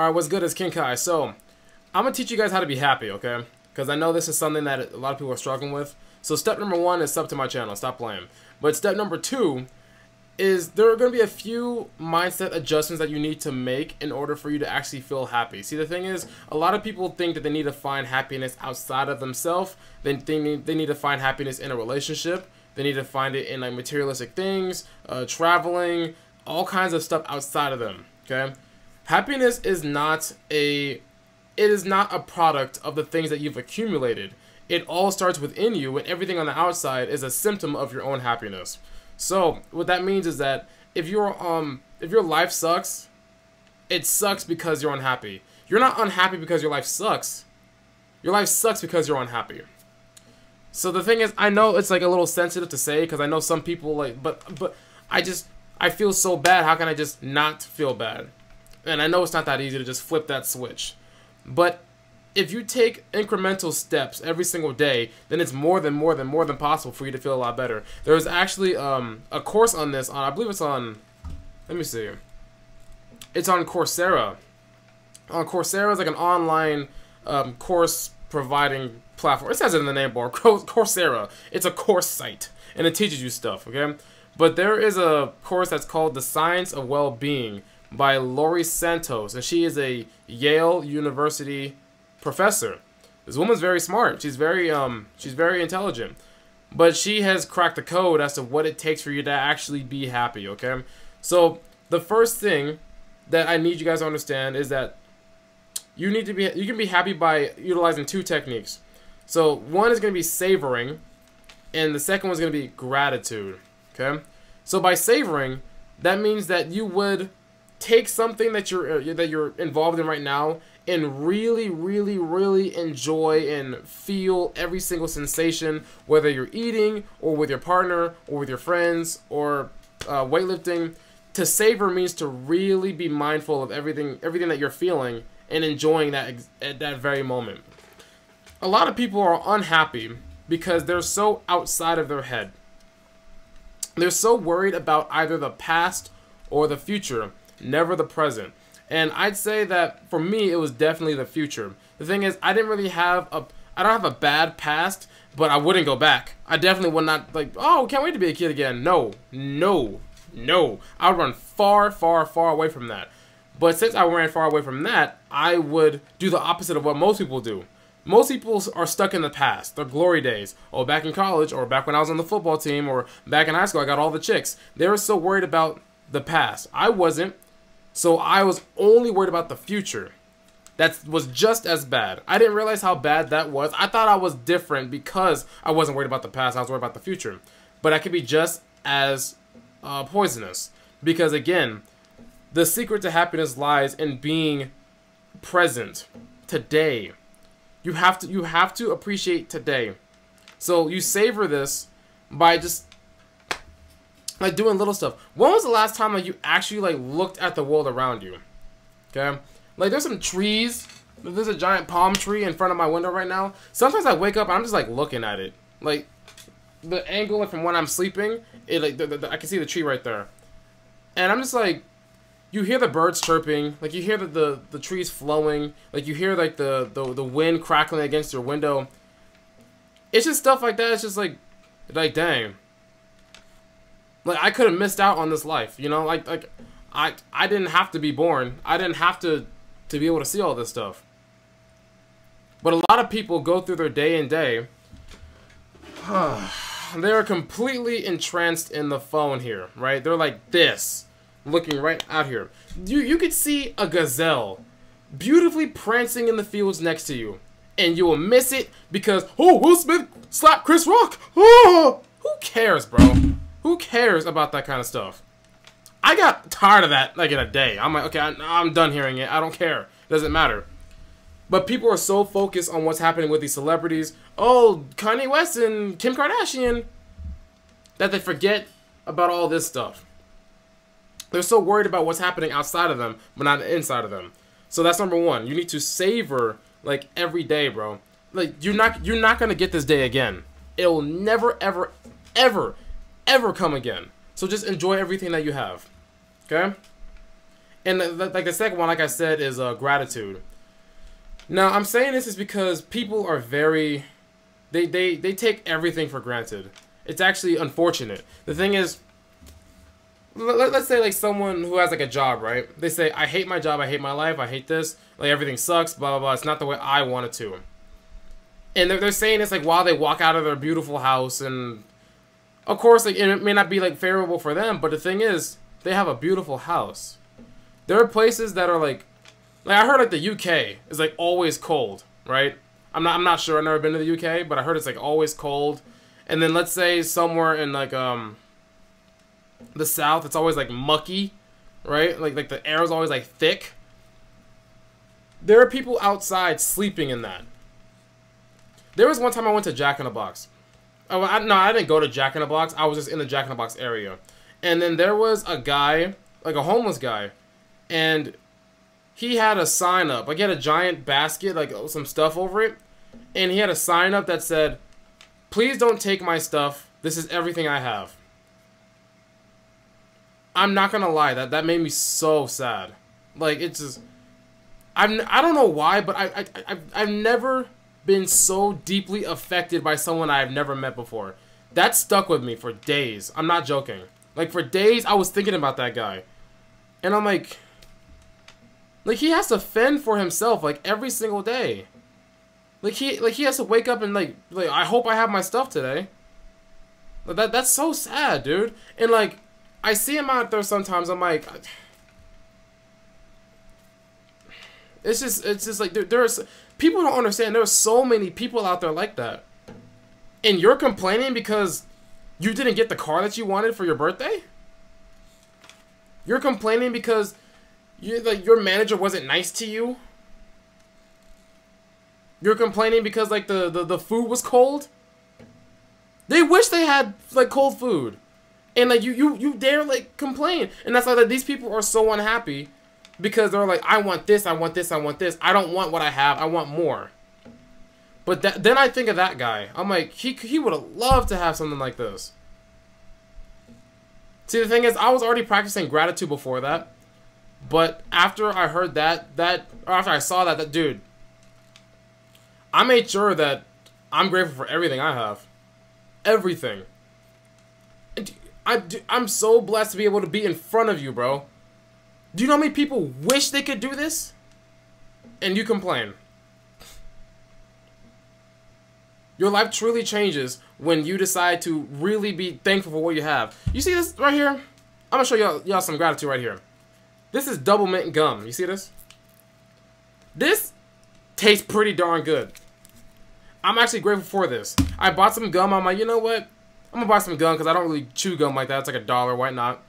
Alright, what's good is King Kai. So, I'm going to teach you guys how to be happy, okay? Because I know this is something that a lot of people are struggling with. So step number 1 is sub to my channel. Stop playing. But step number 2 is there are going to be a few mindset adjustments that you need to make in order for you to actually feel happy. See, the thing is, a lot of people think that they need to find happiness outside of themselves. They need to find happiness in a relationship. They need to find it in like materialistic things, traveling, all kinds of stuff outside of them, okay? Happiness is not a product of the things that you've accumulated. It all starts within you, and everything on the outside is a symptom of your own happiness. So what that means is that if your life sucks, it sucks because you're unhappy. You're not unhappy because your life sucks. Your life sucks because you're unhappy. So the thing is, I know it's like a little sensitive to say because I know some people like, but I feel so bad. How can I just not feel bad? And I know it's not that easy to just flip that switch. But if you take incremental steps every single day, then it's more than possible for you to feel a lot better. There's actually a course on this. I believe it's on, let me see. It's on Coursera. Coursera is like an online course providing platform. It says it in the name bar. Coursera. It's a course site, and it teaches you stuff, okay? But there is a course that's called The Science of Well-Being by Laurie Santos, and she is a Yale University professor. This woman's very smart. She's very intelligent, but she has cracked the code as to what it takes for you to actually be happy, okay? So the first thing that I need you guys to understand is that you can be happy by utilizing 2 techniques. So one is going to be savoring, and the second one is going to be gratitude, okay? So by savoring, that means that you would take something that you're involved in right now and really enjoy and feel every single sensation, whether you're eating or with your partner or with your friends or weightlifting. To savor means to really be mindful of everything that you're feeling and enjoying that at that very moment. A lot of people are unhappy because they're so outside of their head. They're so worried about either the past or the future, never the present. And I'd say that for me, it was definitely the future. The thing is, I don't have a bad past, but I wouldn't go back. I definitely would not like, oh, can't wait to be a kid again. No. I would run far away from that. But since I ran far away from that, I would do the opposite of what most people do. Most people are stuck in the past, their glory days. Oh, back in college, or back when I was on the football team, or back in high school, I got all the chicks. They were so worried about the past. I wasn't. So I was only worried about the future. That was just as bad. I didn't realize how bad that was. I thought I was different because I wasn't worried about the past. I was worried about the future. But I could be just as poisonous. Because again, the secret to happiness lies in being present today. You have to appreciate today. So you savor this by just like doing little stuff. When was the last time like you actually like looked at the world around you? Okay, like there's some trees. There's a giant palm tree in front of my window right now. Sometimes I wake up and I'm just like looking at it, like the angle from when I'm sleeping. It like I can see the tree right there, and I'm just like, you hear the birds chirping, like you hear the trees flowing, like you hear like the wind crackling against your window. It's just stuff like that. It's just like dang. Like I could have missed out on this life, you know. Like I didn't have to be born. I didn't have to be able to see all this stuff. But a lot of people go through their day and day. They are completely entranced in the phone here, right? They're like this, looking right out here. You could see a gazelle beautifully prancing in the fields next to you, and you will miss it because, oh, Will Smith slapped Chris Rock. Oh, who cares, bro? Who cares about that kind of stuff? I got tired of that like in a day. I'm like, okay, I'm done hearing it. I don't care. Doesn't matter. But people are so focused on what's happening with these celebrities. Oh, Kanye West and Kim Kardashian, that they forget about all this stuff. They're so worried about what's happening outside of them, but not inside of them. So that's number 1. You need to savor like every day, bro. Like you're not gonna get this day again. It'll never ever come again. So just enjoy everything that you have. Okay? And like the second one, like I said, is gratitude. Now, I'm saying this is because people are very, they take everything for granted. It's actually unfortunate. The thing is, let's say like someone who has like a job, right? They say, I hate my job, I hate my life, I hate this, like everything sucks, blah, blah, blah. It's not the way I want it to. And they're saying this like while they walk out of their beautiful house, and of course, like it may not be like favorable for them, but the thing is, they have a beautiful house. There are places that are like I heard like the UK is like always cold, right? I'm not sure. I've never been to the UK, but I heard it's like always cold. And then let's say somewhere in like the South, it's always like mucky, right? Like the air is always like thick. There are people outside sleeping in that. There was one time I went to Jack in the Box. Oh, no, I didn't go to Jack in the Box. I was just in the Jack in the Box area. And then there was a guy, like a homeless guy, and he had a sign up. Like he had a giant basket, like some stuff over it, and he had a sign up that said, "Please don't take my stuff. This is everything I have." I'm not gonna lie, that made me so sad. Like it's just, I don't know why, but I've never been so deeply affected by someone I've never met before. That stuck with me for days. I'm not joking. Like for days, I was thinking about that guy, and I'm like he has to fend for himself like every single day. Like he has to wake up and like I hope I have my stuff today. That's so sad, dude. And like I see him out there sometimes. I'm like, it's just like there's people don't understand. There are so many people out there like that, and you're complaining because you didn't get the car that you wanted for your birthday. You're complaining because your manager wasn't nice to you. You're complaining because like the food was cold. They wish they had like cold food, and like you dare like complain, and that's why like, these people are so unhappy because they're like, I want this, I want this, I want this. I don't want what I have. I want more. But then I think of that guy. I'm like, he would have loved to have something like this. See, the thing is, I was already practicing gratitude before that. But after I heard or after I saw that dude, I made sure that I'm grateful for everything I have. Everything. I'm so blessed to be able to be in front of you, bro. Do you know how many people wish they could do this? And you complain. Your life truly changes when you decide to really be thankful for what you have. You see this right here? I'm gonna show y'all some gratitude right here. This is double mint gum. You see this? This tastes pretty darn good. I'm actually grateful for this. I bought some gum. I'm like, you know what? I'm gonna buy some gum because I don't really chew gum like that. It's like $1. Why not?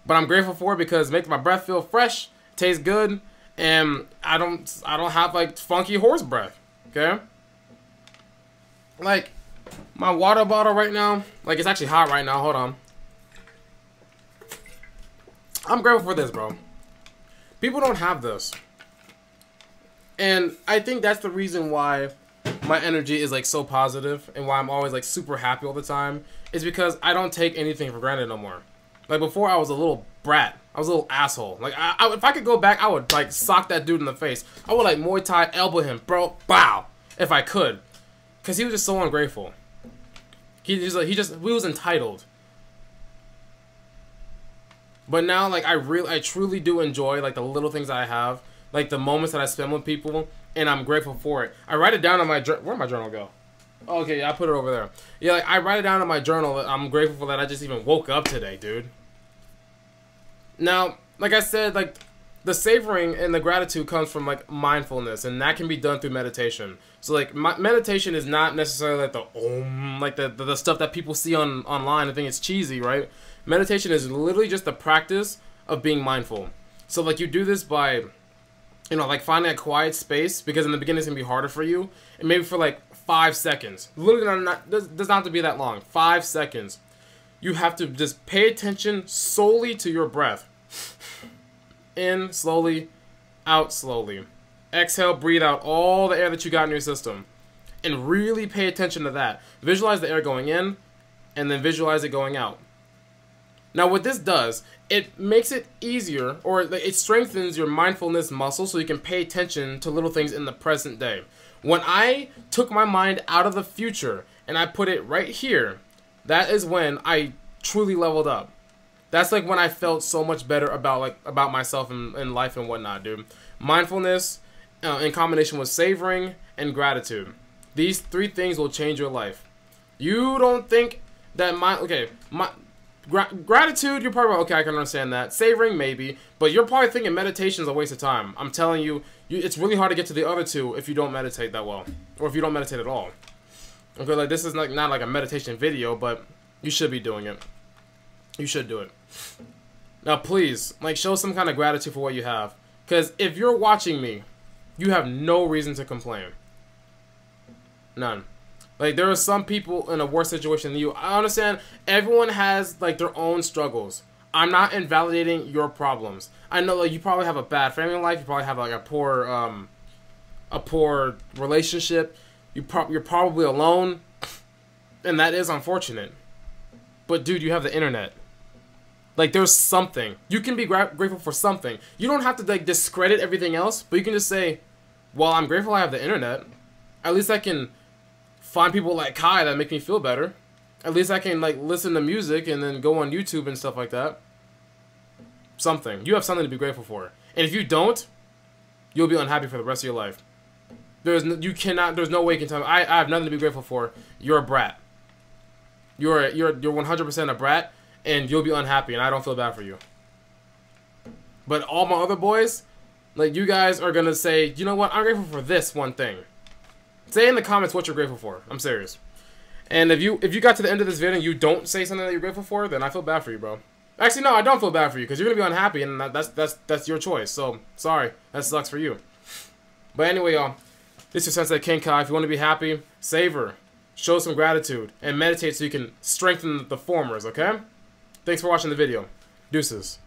But I'm grateful for it because it makes my breath feel fresh, tastes good, and I don't have like funky horse breath. Okay? Like my water bottle right now, like it's actually hot right now. Hold on. I'm grateful for this, bro. People don't have this. And I think that's the reason why my energy is like so positive and why I'm always like super happy all the time is because I don't take anything for granted no more. Like before I was a little brat. I was a little asshole. Like if I could go back, I would like sock that dude in the face. I would like Muay Thai elbow him, bro. Bow. If I could. Cause he was just so ungrateful. He was entitled. But now, like, I truly do enjoy, like, the little things that I have. Like, the moments that I spend with people. And I'm grateful for it. I write it down on my journal. Where'd my journal go? Oh, okay, I put it over there. Yeah, like, I write it down in my journal that I'm grateful for that I just even woke up today, dude. Now, like I said, like, the savoring and the gratitude comes from, like, mindfulness. And that can be done through meditation. So, like, meditation is not necessarily, like, the om, like, the stuff that people see online. I think it's cheesy, right? Meditation is literally just the practice of being mindful. So, like, you do this by, you know, like, finding a quiet space, because in the beginning it's going to be harder for you, and maybe for, like, 5 seconds. Literally, does not have to be that long. 5 seconds. You have to just pay attention solely to your breath. In slowly, out slowly. Exhale, breathe out all the air that you got in your system. And really pay attention to that. Visualize the air going in, and then visualize it going out. Now what this does, it makes it easier, or it strengthens your mindfulness muscle so you can pay attention to little things in the present day. When I took my mind out of the future and I put it right here, that is when I truly leveled up. That's like when I felt so much better about myself and life and whatnot, dude. Mindfulness in combination with savoring and gratitude. These three things will change your life. You don't think that gratitude, you're probably like, okay, I can understand that. Savoring, maybe, but you're probably thinking meditation is a waste of time. I'm telling you, it's really hard to get to the other two if you don't meditate that well, or if you don't meditate at all. Okay, like this is not like a meditation video, but you should be doing it. You should do it. Now, please, like, show some kind of gratitude for what you have, because if you're watching me, you have no reason to complain. None. Like, there are some people in a worse situation than you. I understand everyone has, like, their own struggles. I'm not invalidating your problems. I know, like, you probably have a bad family life. You probably have, like, a poor relationship. You're probably alone. And that is unfortunate. But, dude, you have the internet. Like, there's something. You can be grateful for something. You don't have to, like, discredit everything else. But you can just say, well, I'm grateful I have the internet. At least I can find people like Kai that make me feel better. At least I can, like, listen to music and then go on YouTube and stuff like that. Something. You have something to be grateful for. And if you don't, you'll be unhappy for the rest of your life. There's no way you can tell me, I have nothing to be grateful for. You're a brat. You're 100% a brat, and you'll be unhappy, and I don't feel bad for you. But all my other boys, like, you guys are gonna say, you know what, I'm grateful for this one thing. Say in the comments what you're grateful for. I'm serious. And if you got to the end of this video and you don't say something that you're grateful for, then I feel bad for you, bro. Actually, no, I don't feel bad for you, because you're gonna be unhappy, and that's your choice. So sorry, that sucks for you. But anyway, y'all, this is your Sensei King Kai. If you want to be happy, savor, show some gratitude, and meditate so you can strengthen the formers. Okay? Thanks for watching the video. Deuces.